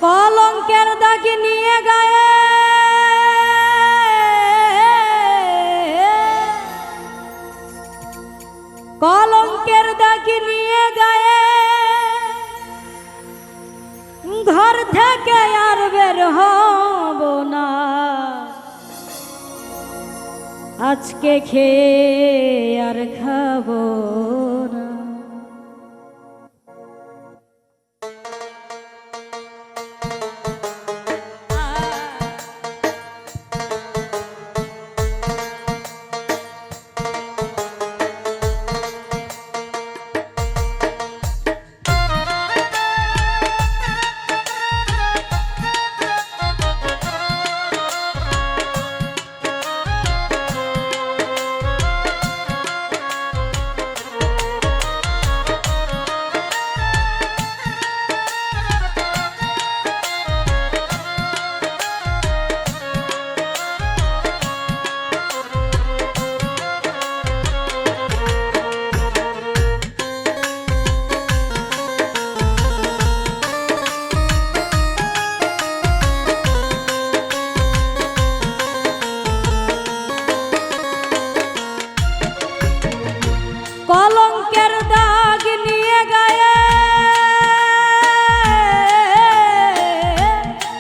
কলঙ্কের দাগ নিয়ে গায়ে কলঙ্কের দাগ নিয়ে গায়ে ঘর থেকে আর বের হব না। আজকে খেয়ে আর খাবো না। কলঙ্কের দাগ নিয়ে গায়ে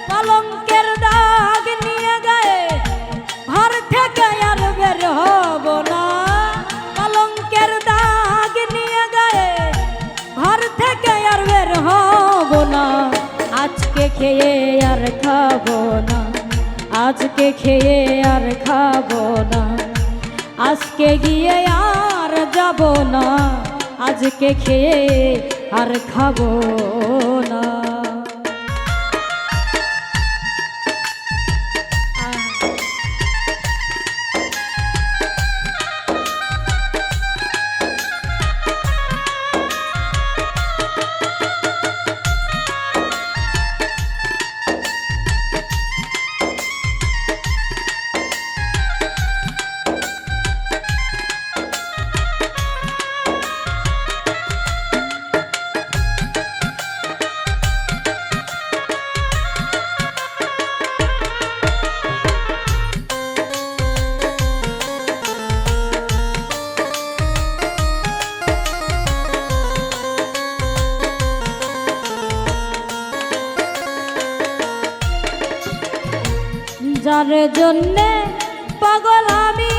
কলঙ্কের দাগ নিয়ে গায়ে ঘর থেকে আর বের হব না। কলঙ্কের দাগ নিয়ে গায়ে ঘর থেকে আর বের হব না। আজকে খেয়ে আর খাবো না। আজকে খেয়ে আর খাবো না। আজকে গিয়ে আর যাব না। আজকে খেয়ে আর খাবো না। যার জন্যে পাগল আমি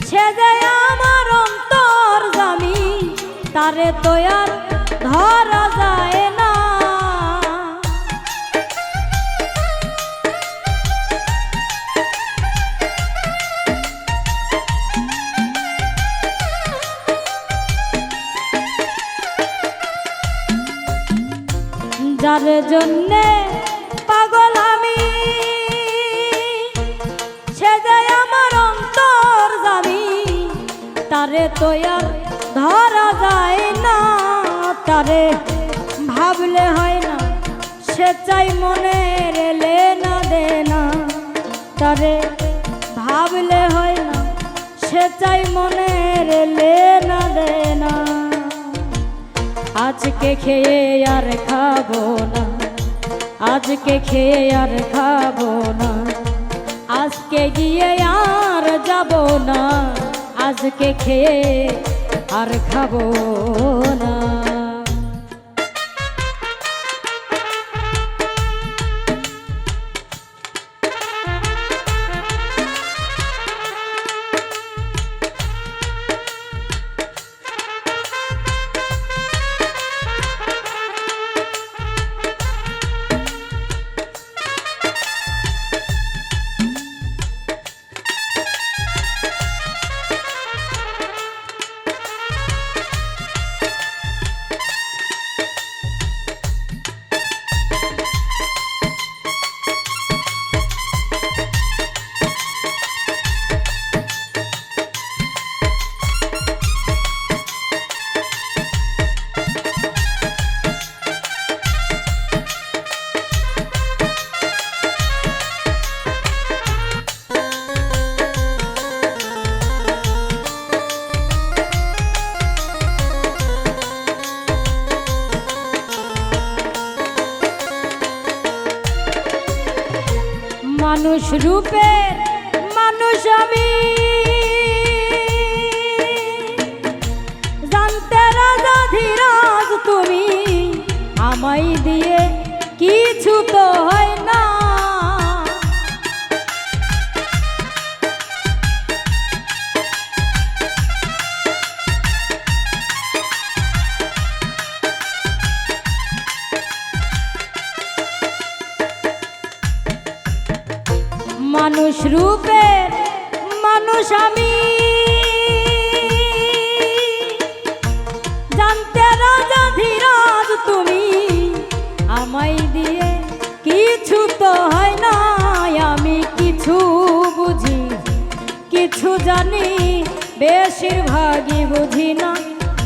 সে যে আমার অন্তর জামি, তারে তো আর ধরা যায় না। যার জন্যে পাগল আমি সে যে আমার অন্তর জামি, তারে তো আর ধরা যায় না। তারে ভাবলে হয় না, সে চাই মনের লেনা দেনা। তারে ভাবলে হয় না, সে চাই মনের লেনা দেনা। আজকে খেয়ে আর খাবো না। আজকে খেয়ে আর খাবো না। আজকে গিয়ে আর যাব না। আজকে খেয়ে আর খাবো না। মানুষ রূপে মানুষ আমি জানতে রাজা ধীরাজ তুমি আমায় দিয়ে কিছু তো হয় না মানুষ রূপের মানুষ আমি জানতে রাজা ধীরাজ তুমি আমায় দিয়ে কিছু তো হয় না আমি কিছু বুঝি কিছু জানি বেশিরভাগই বুঝি না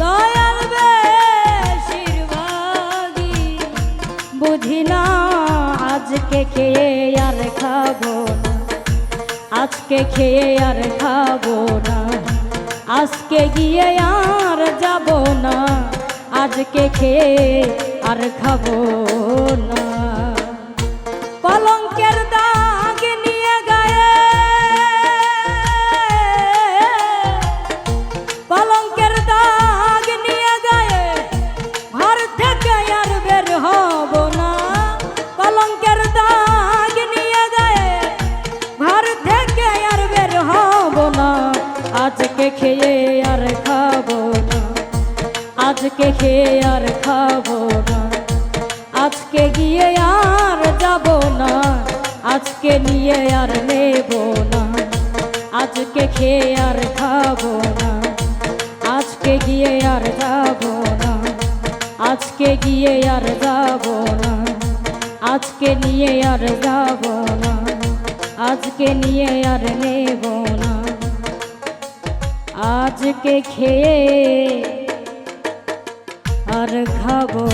দয়াল বেশিরভাগই বুঝি না আজকে খেয়ে আর খাবো না আজকে খেয়ে আর খাবো না আজকে গিয়ে আর যাব না আজকে খেয়ে আর খাবো না কলঙ্কের দাগ নিয়ে গায়ে কলঙ্কের দাগ নিয়ে গায়ে ঘর থেকে আর বের হব না কলঙ্কের দাগ নিয়ে গায়ে ঘর থেকে আর বের হব না আজকে খেয়ে আর খাবো না আজকে খেয়ে আর খাবো না আজকে গিয়ে আর যাব না আজকে নিয়ে আর নেব না আজকে খেয়ে আর খাবো না আজকে গিয়ে আর যাব না আজকে গিয়ে আর যাব না আজকে নিয়ে আর যাব না আজকে নিয়ে আর নেব না আজকে খেয়ে আর খাবো